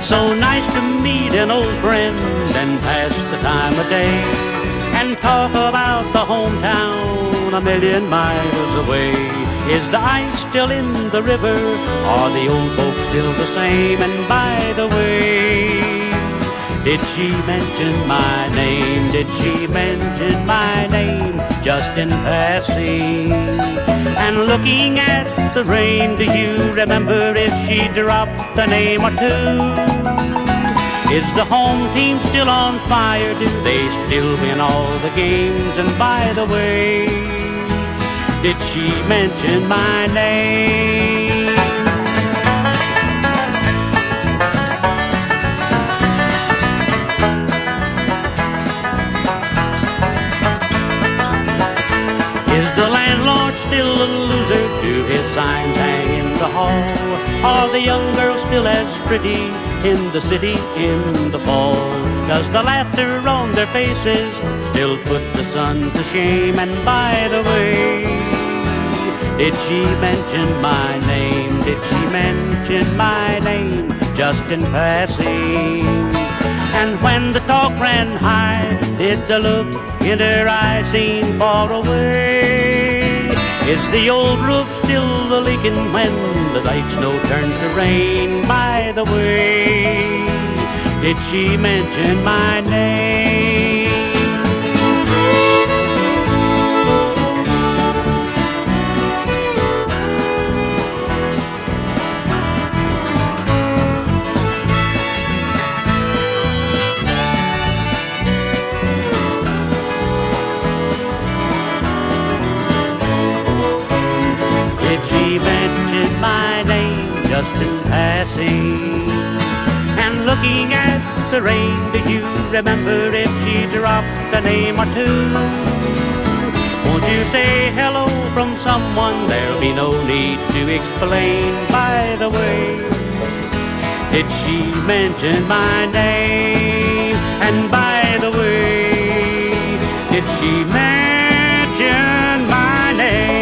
So nice to meet an old friend and pass the time of day and talk about the hometown a million miles away. Is the ice still in the river? Are the old folks still the same? And by the way, did she mention my name? Did she mention my name just in passing? And looking at the rain, do you remember if she dropped a name or two? Is the home team still on fire? Do they still win all the games? And by the way, did she mention my name? Is the landlord still a loser? Do his signs hang in the hall? Are the young girls still as pretty in the city in the fall? Does the laughter on their faces still put the sun to shame? And by the way, did she mention my name? Did she mention my name just in passing? And when the talk ran high, did the look in her eyes seem far away? Is the old roof still a-leaking when the light snow turns to rain? By the way, did she mention my name? Did she mention my name just in passing? And looking at the rain, do you remember if she dropped a name or two? Won't you say hello from someone? There'll be no need to explain. By the way, did she mention my name? And by the way, did she mention my name?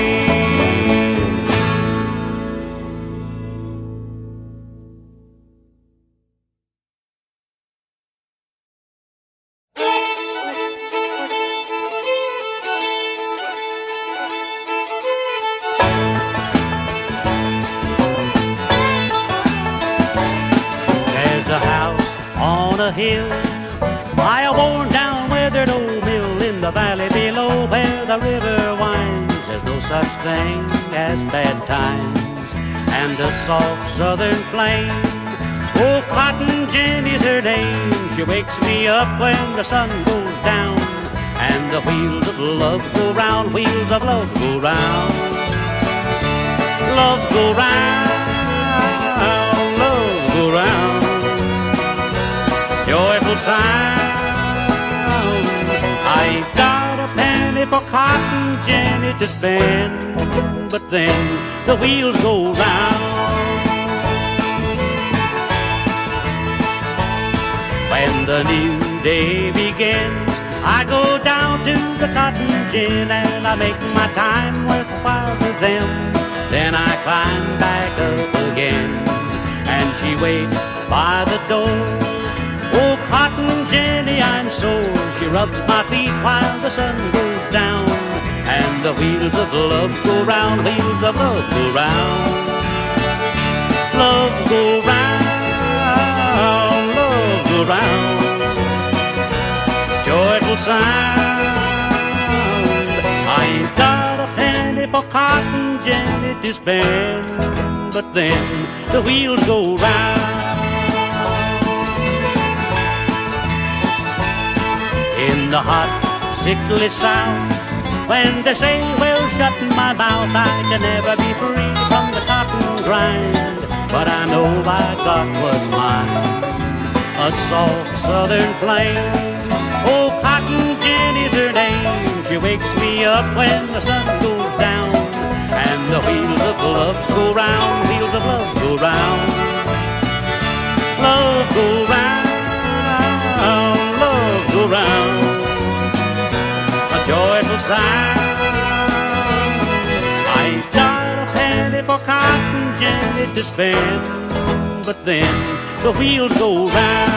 A hill by a worn down weathered old mill in the valley below where the river winds. There's no such thing as bad times and a soft southern flame. Oh, Cotton Jenny's her name. She wakes me up when the sun goes down and the wheels of love go round, wheels of love go round. Love go round, love go round. Joyful sound. I ain't got a penny for Cotton Jenny to spend, but then the wheels go round. When the new day begins, I go down to the Cotton Gin and I make my time worthwhile for them. Then I climb back up again and she waits by the door. Oh, Cotton Jenny, I'm sore. She rubs my feet while the sun goes down and the wheels of love go round, wheels of love go round. Love go round, love go round. Joyful sound. I ain't got a penny for Cotton Jenny to spend, but then the wheels go round. In the hot, sickly South, when they say, well, shut my mouth, I can never be free from the cotton grind. But I know I got what's mine, a soft southern flame. Oh, Cotton Jenny's her name. She wakes me up when the sun goes down and the wheels of love go round, wheels of love go round. Love go round, love go round. A joyful sound. I ain't got a penny for Cotton Jenny to spend, but then the wheels go round.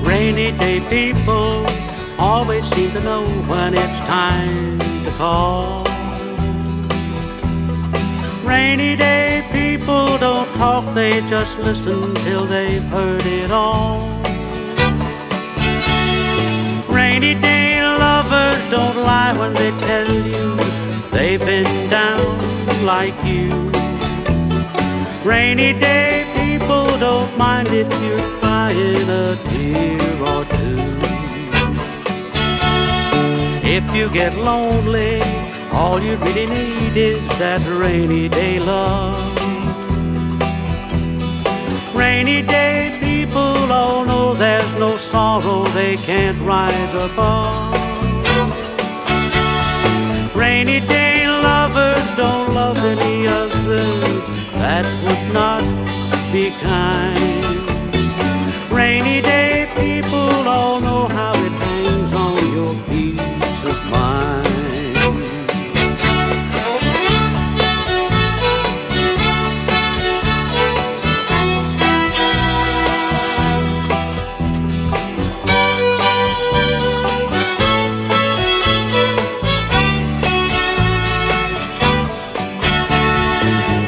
Rainy day people always seem to know when it's time to call. Rainy day people don't talk, they just listen till they've heard it all. Rainy day lovers don't lie when they tell you they've been down like you. Rainy day people don't mind if you're crying a tear or two. If you get lonely, all you really need is that rainy day love. Rainy day people all know there's no sorrow they can't rise above. Rainy day lovers don't love any others, that would not be kind. Rainy day people all know how it hangs on your peace of mind.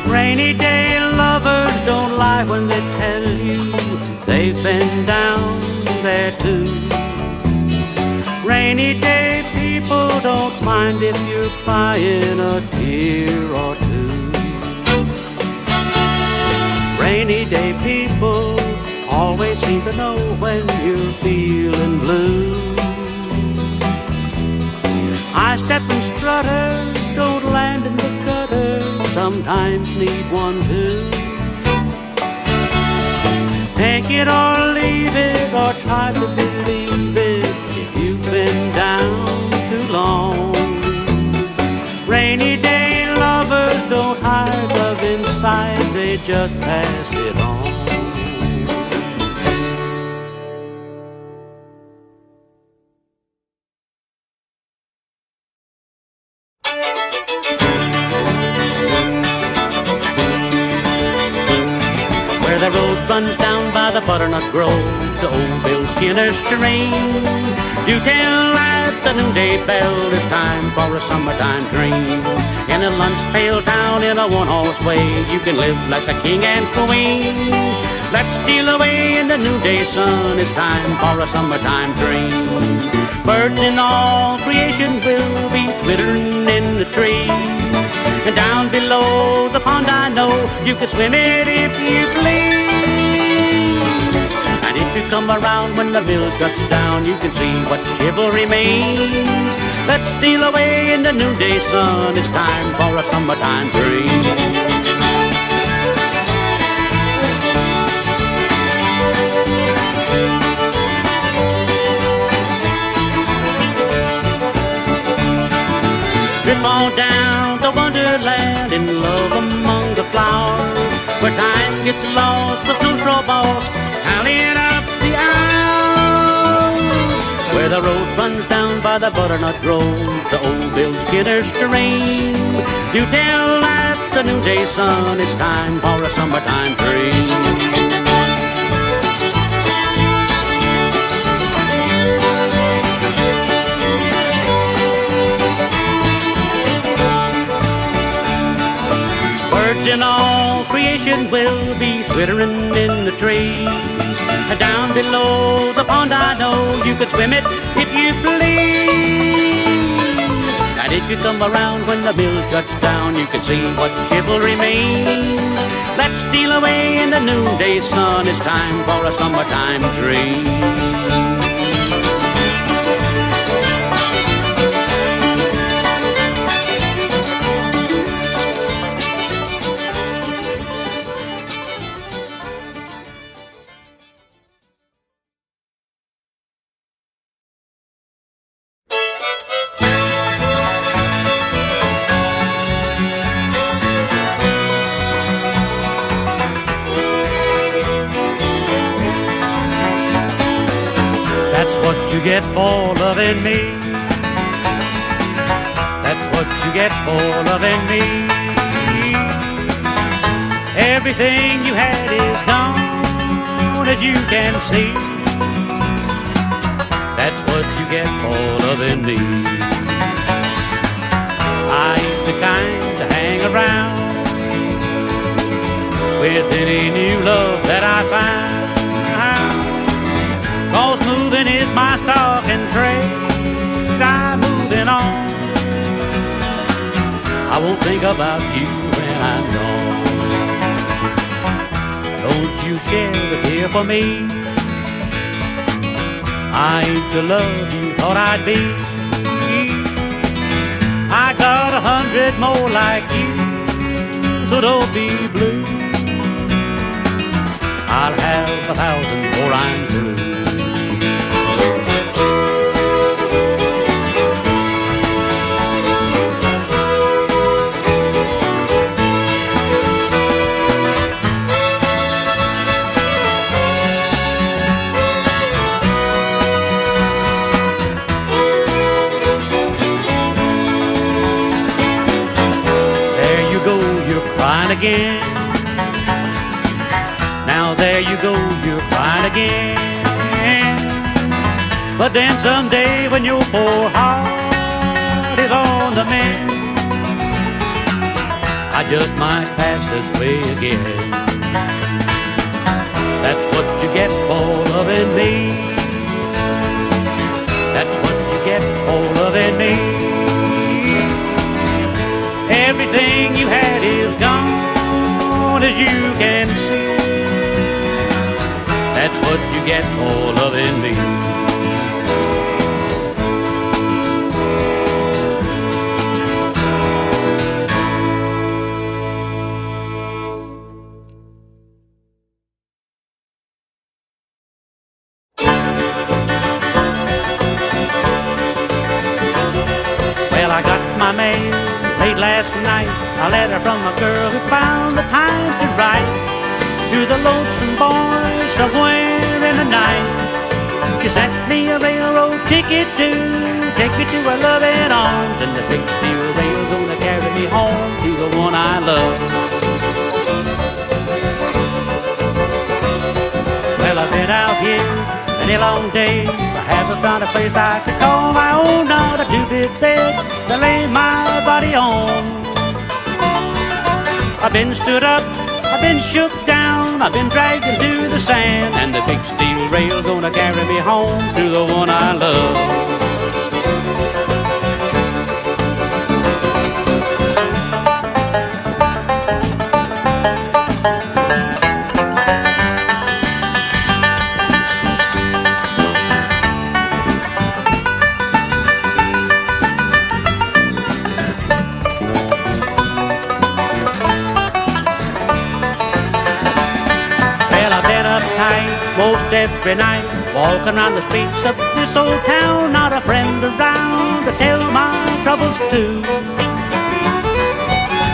Rainy day lovers don't lie when they tell you they've been down there too. Rainy day people don't mind if you're crying a tear or two. Rainy day people always seem to know when you're feeling blue. High-stepping strutters don't land in the gutter, sometimes need one too. Take it or leave it, or try to believe it if you've been down too long. Rainy day lovers don't hide love inside, they just pass it on. Where the road runs down by the butternut grove to old Bill Skinner's terrain, do tell at the noonday bell it's time for a summertime dream. In a lunch pail town in a one-horse way, you can live like a king and queen. Let's steal away in the noonday sun, it's time for a summertime dream. Birds in all creation will be twittering in the trees. And down below the pond I know you can swim it if you please. And if you come around when the mill shuts down, you can see what chivalry means. Let's steal away in the noonday sun, it's time for a summertime dream. Trip on down to Wonderland in love among the flowers, where time gets lost with two straw balls tallying up the hours. Where the road runs down by the butternut grove to old Bill Skinner's terrain, do tell at the noonday sun it's time for a summertime dream. And all creation will be twittering in the trees. And down below the pond I know you can swim it if you please. And if you come around when the mill shuts down, you can see what chivalry means. Let's steal away in the noonday sun, it's time for a summertime dream. loving me. That's what you get for loving me. Everything you had is gone, as you can see. That's what you get for loving me. I ain't the kind to hang around with any new love that I find, 'cause moving is my stock and trade. I'm moving on. I won't think about you when I'm gone. Don't you shed a tear for me. I ain't the love you thought I'd be. I got 100 more like you, so don't be blue. I'll have 1,000 before I'm through. Again. Now there you go, you're crying again. But then someday when your poor heart is on the mend, I just might pass this way again. That's what you get for loving me. That's what you get for loving me. Everything you had is gone, as you can see. That's what you get for loving me. Well, I got my mail late last night, a letter from a girl who found the time to write to the lonesome boy somewhere in the night. She sent me a railroad ticket to take me to her loving arms, and the big steel rail's gonna carry me home to the one I love. Well, I've been out here many long days, I haven't found a place I could call my own, not a two-bit bed to lay my body on. I've been stood up, I've been shook down, I've been dragged into the sand, and the big steel rail gonna carry me home to the one I love. Most every night, walking around the streets of this old town, not a friend around to tell my troubles to.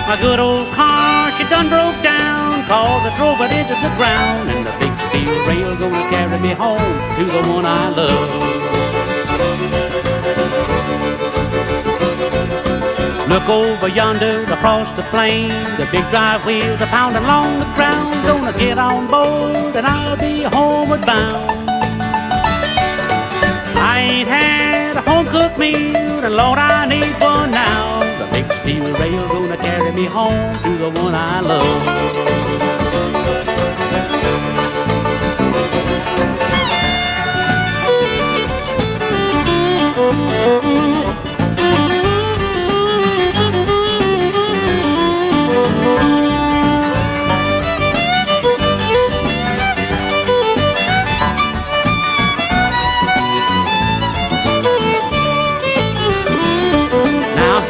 My good old car, she done broke down, 'cause I drove it into the ground, and the big steel rail gonna carry me home to the one I love. Look over yonder across the plain, the big drive wheels are pounding along the ground. Gonna get on board and I'll be homeward bound. I ain't had a home-cooked meal, and Lord, I need one now. The big steel rail gonna carry me home to the one I love.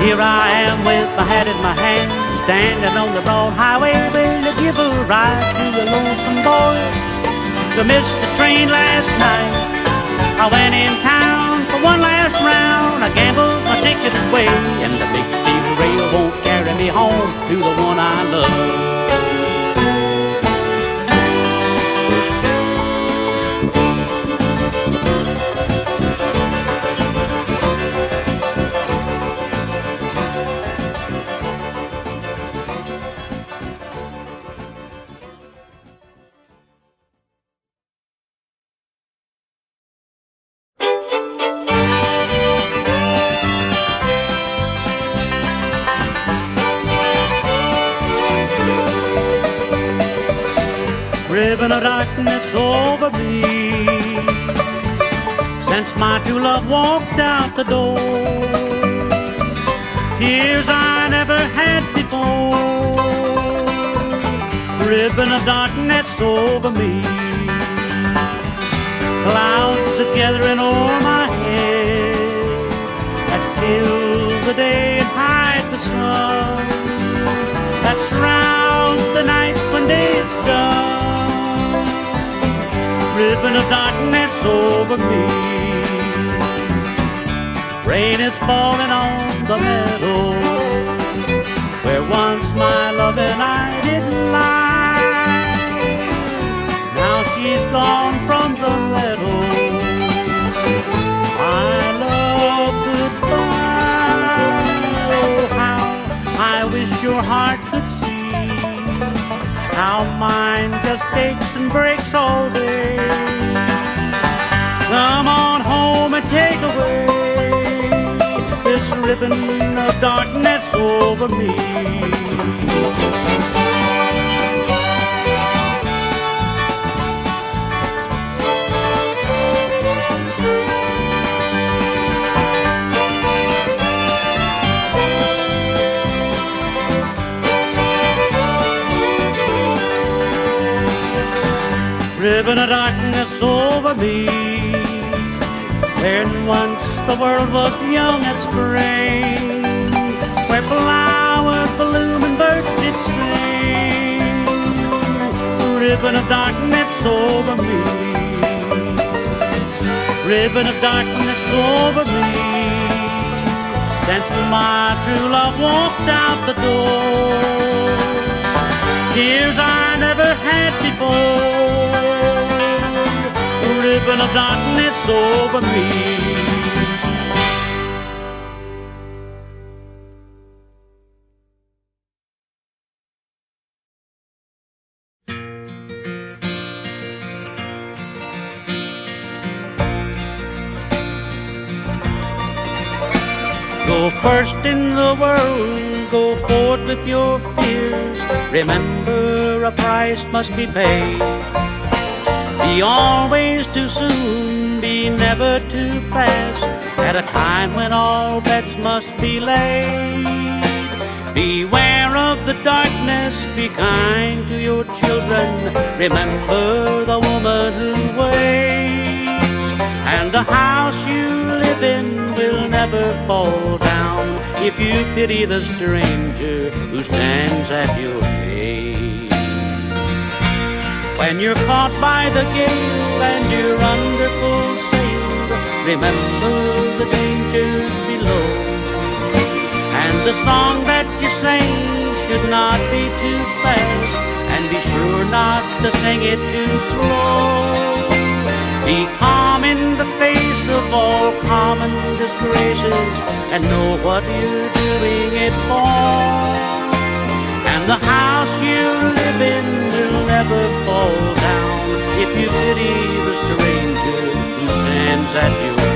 Here I am with my hat in my hand, standing on the broad highway, ready to give a ride to the lonesome boy who missed the train last night. I went in town for one last round, I gambled my ticket away, and the big steel rail won't carry me home to the one I love. ribbon of darkness over me. Since my true love walked out the door, tears I never had before, ribbon of darkness over me. Clouds are gathering o'er my head that kill the day and hide the sun, that surrounds the night when day is done. Ribbon of darkness over me. Rain is falling on the meadow where once my love and I did lie. Now she's gone from the meadow. My love, goodbye. Oh, how I wish your heart could see how mine just aches and breaks all day. Come on home and take away this ribbon of darkness over me. Ribbon of darkness over me. When once the world was young as spring, where flowers bloom and birds did sing. Ribbon of darkness over me. Ribbon of darkness over me. Since my true love walked out the door, tears I never had before, ribbon of darkness over me. Go first in the world, go forth with your fears. Remember, a price must be paid. Be always too soon, be never too fast, at a time when all bets must be laid. Beware of the darkness, be kind to your children. Remember the woman who waits, and the house you live in will never fall down if you pity the stranger who stands at your gate. When you're caught by the gale and you're under full sail, remember the dangers below. And the song that you sing should not be too fast, and be sure not to sing it too slow. Be calm in the face of all common disgraces, and know what you're doing it for. And the house you live in will never fall down if you pity the stranger who stands at your door.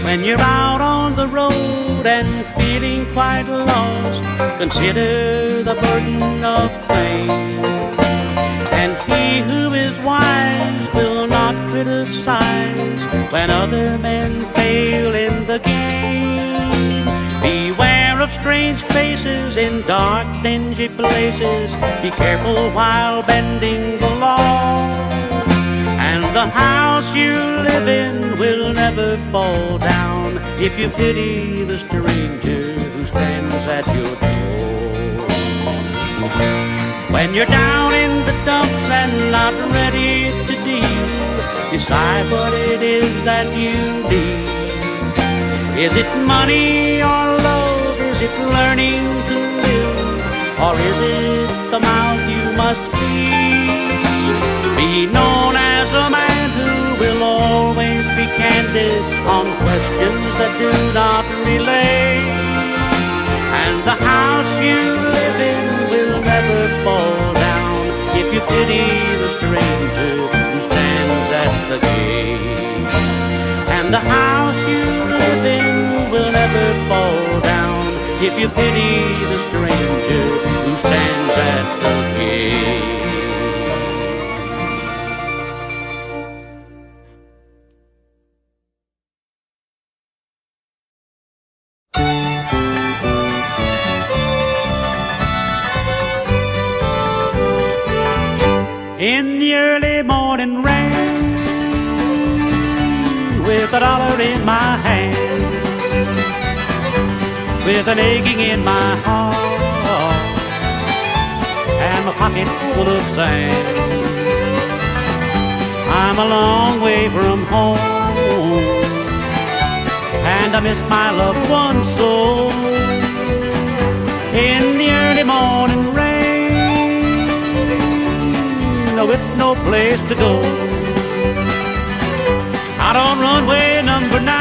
When you're out on the road and feeling quite lost, consider the burden of fame. And he who is wise will not criticize when other men fail in the game. Beware of strange faces in dark, dingy places. Be careful while bending the law. And the house you live in will never fall down if you pity the stranger who stands at your door. When you're down in the dumps and not ready to deal, decide what it is that you need. Is it money or love? Is it learning to live? Or is it the mouth you must feed? Be known as a man who will always be candid on questions that do not relate. And the house you live in will never fall down if you pity the stranger who stands at the gate. And the house you live in will never fall down if you pity the stranger who stands at the gate. In the early morning rain, with $1 in my hand, with an aching in my heart, and my pocket full of sand. I'm a long way from home, and I miss my loved one so. In the early morning rain, with no place to go, out on runway number 9,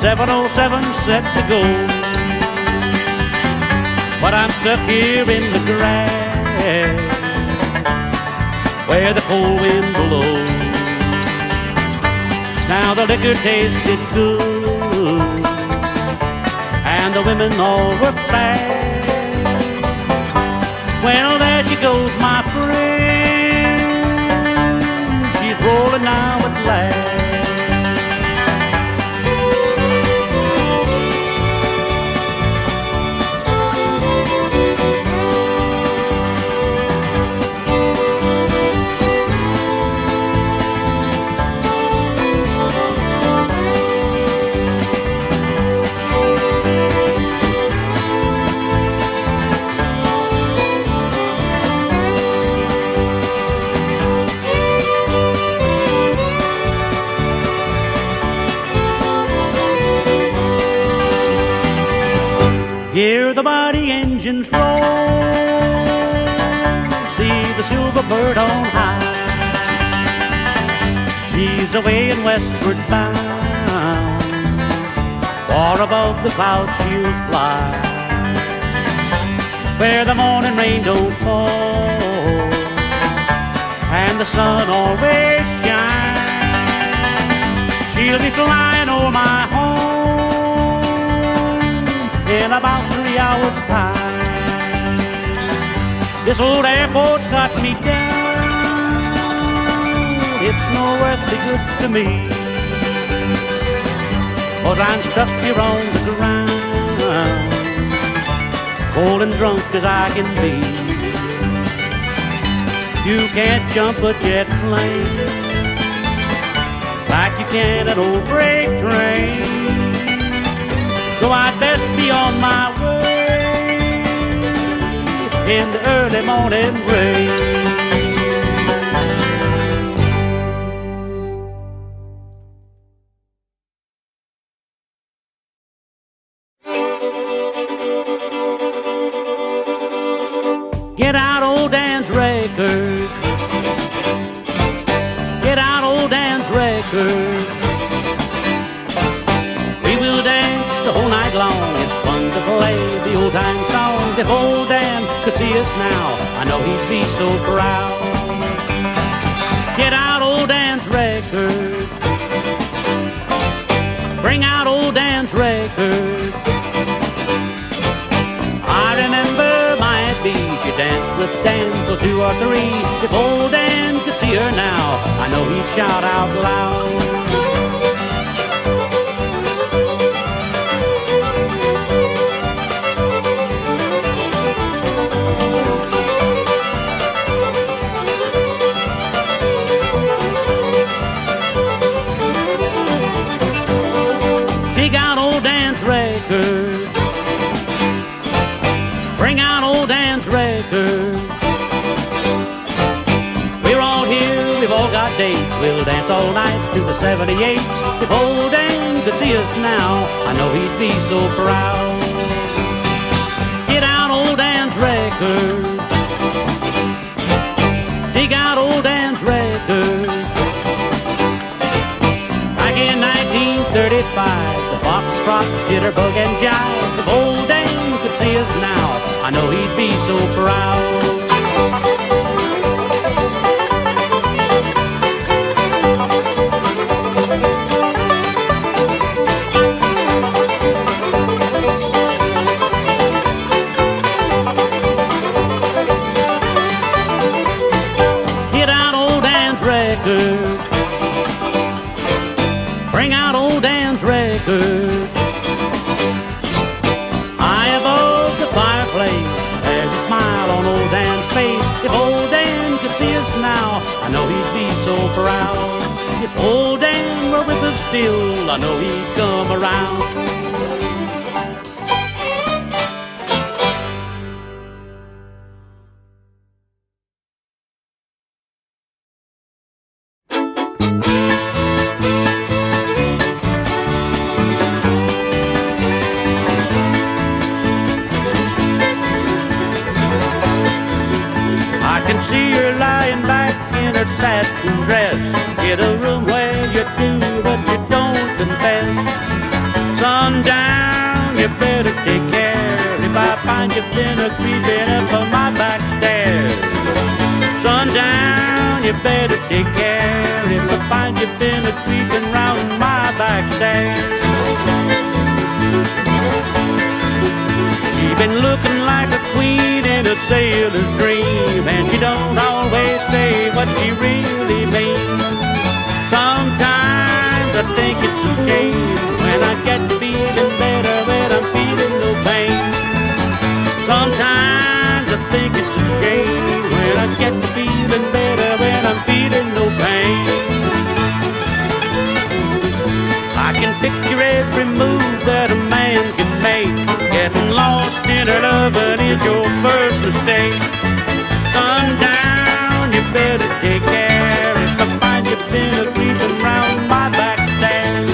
707 set to go. But I'm stuck here in the grass, where the cold wind blows. Now the liquor tasted good, and the women all were fast. Well, there she goes, my friend. She's rolling now at last. Hear the mighty engines roll, see the silver bird on high. She's away and westward bound, far above the clouds she'll fly, where the morning rain don't fall, and the sun always shines. She'll be flying over my home in about 3 hours' time. This old airport's got me down, it's no earthly good to me, 'cause I'm stuck here on the ground, cold and drunk as I can be. You can't jump a jet plane like you can an old freight train, so I'd best be on my way in the early morning rain. Get out old Dan's record, get out old Dan's record. We will dance the whole night long, it's fun to play the old time songs. If old Dan could see us now, I know he'd be so proud. Get out old Dan's record, bring out old Dan's record. I remember my Aunt Bee, she danced with Dan till 2 or 3. If old Dan could see her now, I know he'd shout out loud. Dig out old Dan's record, bring out old Dan's record. We're all here, we've all got dates, we'll dance all night to the 78s. If old Dan could see us now, I know he'd be so proud. Get out old Dan's record. Dig out old Dan's record. Back in 1935, the foxtrot, jitterbug, and jive. If old Dan could see us now, I know he'd be so proud. Bring out old Dan's record. High above the fireplace, there's a smile on old Dan's face. If old Dan could see us now, I know he'd be so proud. If old Dan were with us still, I know he'd come around. Satin dress, get a room where you do what you don't confess. Sundown, you better take care if I find you dinner creeping up on my back stairs. Sundown, you better take care if I find you dinner creeping round my back stairs. She's been looking like a queen in a sailor's dream, and she don't always say what she really means. Sometimes I think it's a shame when I get feeling better when I'm feeling no pain. Sometimes I think it's a shame when I get feeling better when I'm feeling no pain. I can picture every move that a man can make. Getting lost in her loving is your first mistake. Sundown, you better take care if I find you been creeping round my back stairs.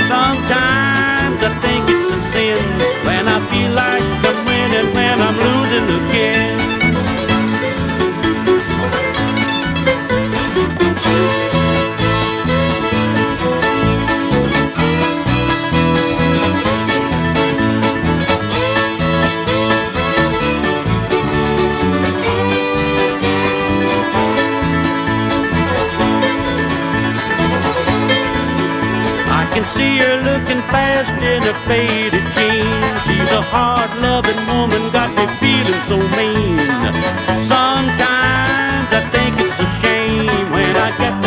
Sometimes I think it's a sin when I feel like I'm winning when I'm losing again. See her looking fast in her faded jeans. She's a hard-loving woman, got me feeling so mean. Sometimes I think it's a shame when I get